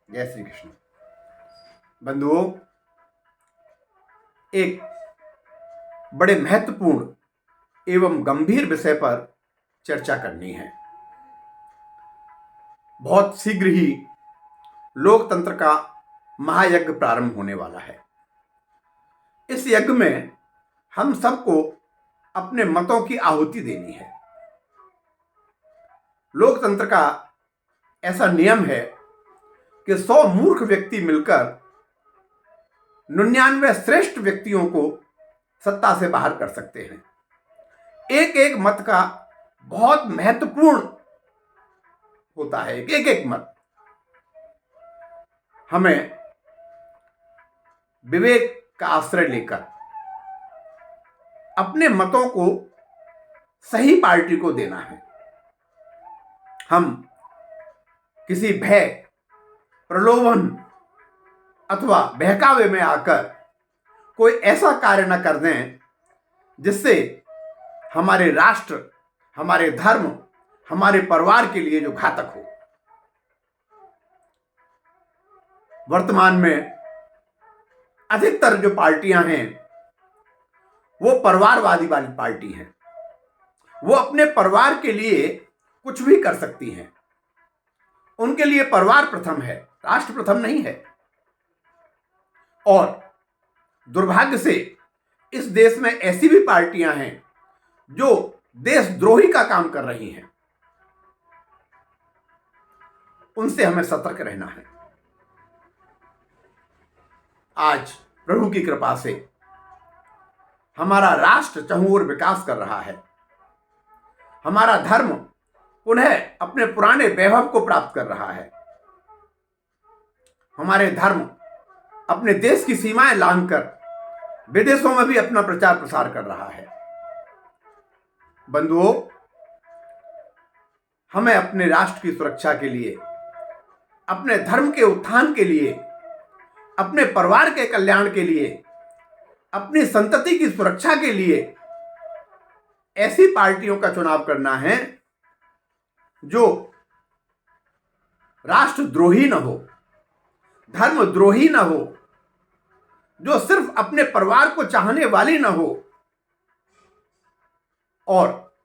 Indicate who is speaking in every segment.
Speaker 1: जय श्री कृष्ण। बंधुओं, एक बड़े महत्वपूर्ण एवं गंभीर विषय पर चर्चा करनी है। बहुत शीघ्र ही लोकतंत्र का महायज्ञ प्रारंभ होने वाला है। इस यज्ञ में हम सबको अपने मतों की आहुति देनी है। लोकतंत्र का ऐसा नियम है कि 100 मूर्ख व्यक्ति मिलकर 99 श्रेष्ठ व्यक्तियों को सत्ता से बाहर कर सकते हैं। एक एक मत का बहुत महत्वपूर्ण होता है। एक एक मत हमें विवेक का आश्रय लेकर अपने मतों को सही पार्टी को देना है। हम किसी भय, प्रलोभन अथवा बहकावे में आकर कोई ऐसा कार्य न कर दें जिससे हमारे राष्ट्र, हमारे धर्म, हमारे परिवार के लिए जो घातक हो। वर्तमान में अधिकतर जो पार्टियां हैं वो परिवारवादी वाली पार्टी हैं। वो अपने परिवार के लिए कुछ भी कर सकती हैं। उनके लिए परिवार प्रथम है, राष्ट्र प्रथम नहीं है। और दुर्भाग्य से इस देश में ऐसी भी पार्टियां हैं जो देशद्रोही का काम कर रही हैं। उनसे हमें सतर्क रहना है। आज प्रभु की कृपा से हमारा राष्ट्र चहुओर विकास कर रहा है। हमारा धर्म पुनः अपने पुराने वैभव को प्राप्त कर रहा है। हमारे धर्म अपने देश की सीमाएं लांघकर विदेशों में भी अपना प्रचार प्रसार कर रहा है। बंधुओं, हमें अपने राष्ट्र की सुरक्षा के लिए, अपने धर्म के उत्थान के लिए, अपने परिवार के कल्याण के लिए, अपनी संतति की सुरक्षा के लिए ऐसी पार्टियों का चुनाव करना है जो राष्ट्रद्रोही न हो, धर्मद्रोही न हो, जो सिर्फ अपने परिवार को चाहने वाली न हो। और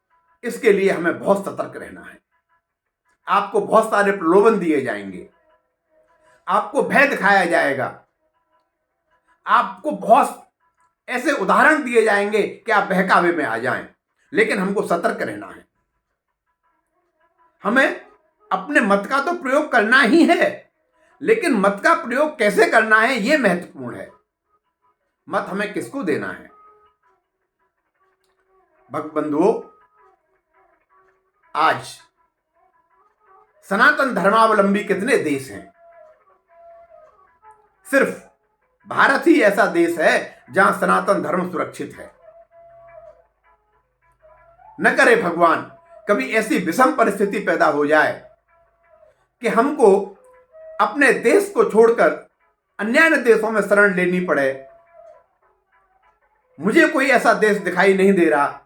Speaker 1: इसके लिए हमें बहुत सतर्क रहना है। आपको बहुत सारे प्रलोभन दिए जाएंगे, आपको भय दिखाया जाएगा, आपको बहुत ऐसे उदाहरण दिए जाएंगे कि आप बहकावे में आ जाएं। लेकिन हमको सतर्क रहना है। हमें अपने मत का तो प्रयोग करना ही है, लेकिन मत का प्रयोग कैसे करना है यह महत्वपूर्ण है। मत हमें किसको देना है? भक्त बंधुओं, आज सनातन धर्मावलंबी कितने देश हैं? सिर्फ भारत ही ऐसा देश है जहां सनातन धर्म सुरक्षित है। न करे भगवान कभी ऐसी विषम परिस्थिति पैदा हो जाए कि हमको अपने देश को छोड़कर अन्य देशों में शरण लेनी पड़े। मुझे कोई ऐसा देश दिखाई नहीं दे रहा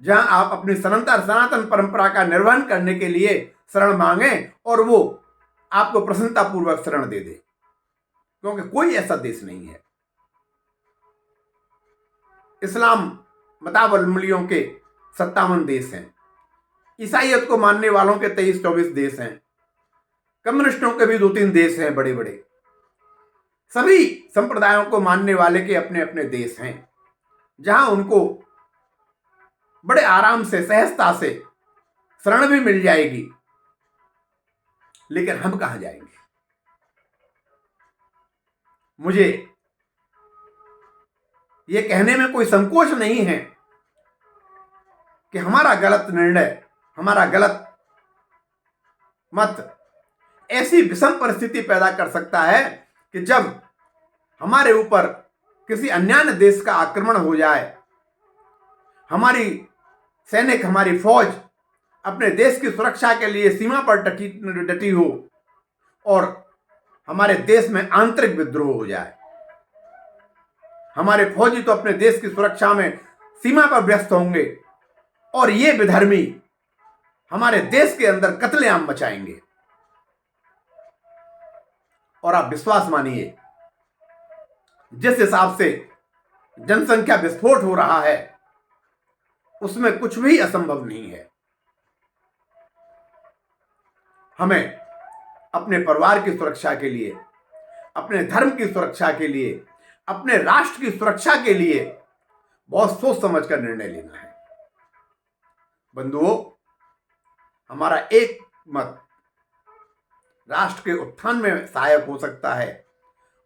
Speaker 1: जहां आप अपनी सनातन परंपरा का निर्वहन करने के लिए शरण मांगें और वो आपको प्रसन्नतापूर्वक शरण दे दे, क्योंकि कोई ऐसा देश नहीं है। इस्लाम मतावलंबियों के 57 देश हैं। ईसाईयत को मानने वालों के 23-24 देश हैं। कम्युनिस्टों के भी 2-3 देश हैं बड़े बड़े। सभी संप्रदायों को मानने वाले के अपने अपने देश हैं जहां उनको बड़े आराम से, सहजता से शरण भी मिल जाएगी। लेकिन हम कहां जाएंगे? मुझे यह कहने में कोई संकोच नहीं है कि हमारा गलत निर्णय, हमारा गलत मत ऐसी विषम परिस्थिति पैदा कर सकता है कि जब हमारे ऊपर किसी अन्य देश का आक्रमण हो जाए, हमारी सैनिक, हमारी फौज अपने देश की सुरक्षा के लिए सीमा पर डटी हो और हमारे देश में आंतरिक विद्रोह हो जाए। हमारे फौजी तो अपने देश की सुरक्षा में सीमा पर व्यस्त होंगे और ये विधर्मी हमारे देश के अंदर कत्लेआम मचाएंगे। और आप विश्वास मानिए, जिस हिसाब से जनसंख्या विस्फोट हो रहा है उसमें कुछ भी असंभव नहीं है। हमें अपने परिवार की सुरक्षा के लिए, अपने धर्म की सुरक्षा के लिए, अपने राष्ट्र की सुरक्षा के लिए बहुत सोच समझ कर निर्णय लेना है। बंधुओं, हमारा एक मत राष्ट्र के उत्थान में सहायक हो सकता है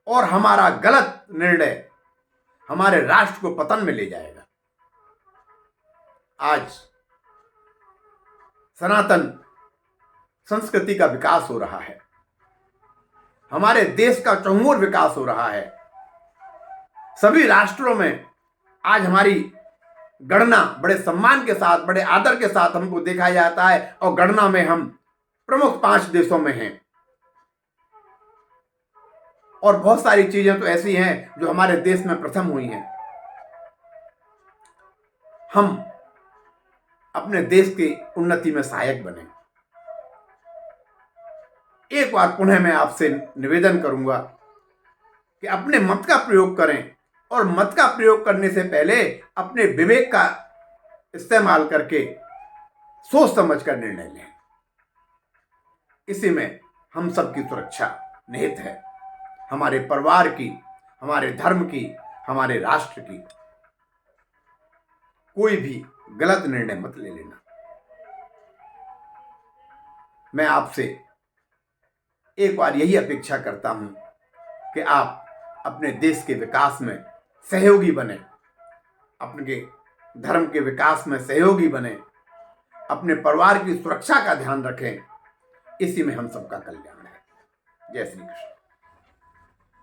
Speaker 1: और हमारा गलत निर्णय हमारे राष्ट्र को पतन में ले जाएगा। आज सनातन संस्कृति का विकास हो रहा है, हमारे देश का चहुमुखी विकास हो रहा है। सभी राष्ट्रों में आज हमारी गणना बड़े सम्मान के साथ, बड़े आदर के साथ हमको देखा जाता है और गणना में हम प्रमुख 5 देशों में हैं। और बहुत सारी चीजें तो ऐसी हैं जो हमारे देश में प्रथम हुई हैं। हम अपने देश की उन्नति में सहायक बने। एक बार पुनः मैं आपसे निवेदन करूंगा कि अपने मत का प्रयोग करें और मत का प्रयोग करने से पहले अपने विवेक का इस्तेमाल करके सोच समझ कर निर्णय लें। इसी में हम सबकी सुरक्षा निहित है, हमारे परिवार की, हमारे धर्म की, हमारे राष्ट्र की। कोई भी गलत निर्णय मत ले लेना। मैं आपसे एक बार यही अपेक्षा करता हूं कि आप अपने देश के विकास में सहयोगी बने, अपने धर्म के विकास में सहयोगी बने, अपने परिवार की सुरक्षा का ध्यान रखें। इसी में हम सबका कल्याण है। जय श्री कृष्ण।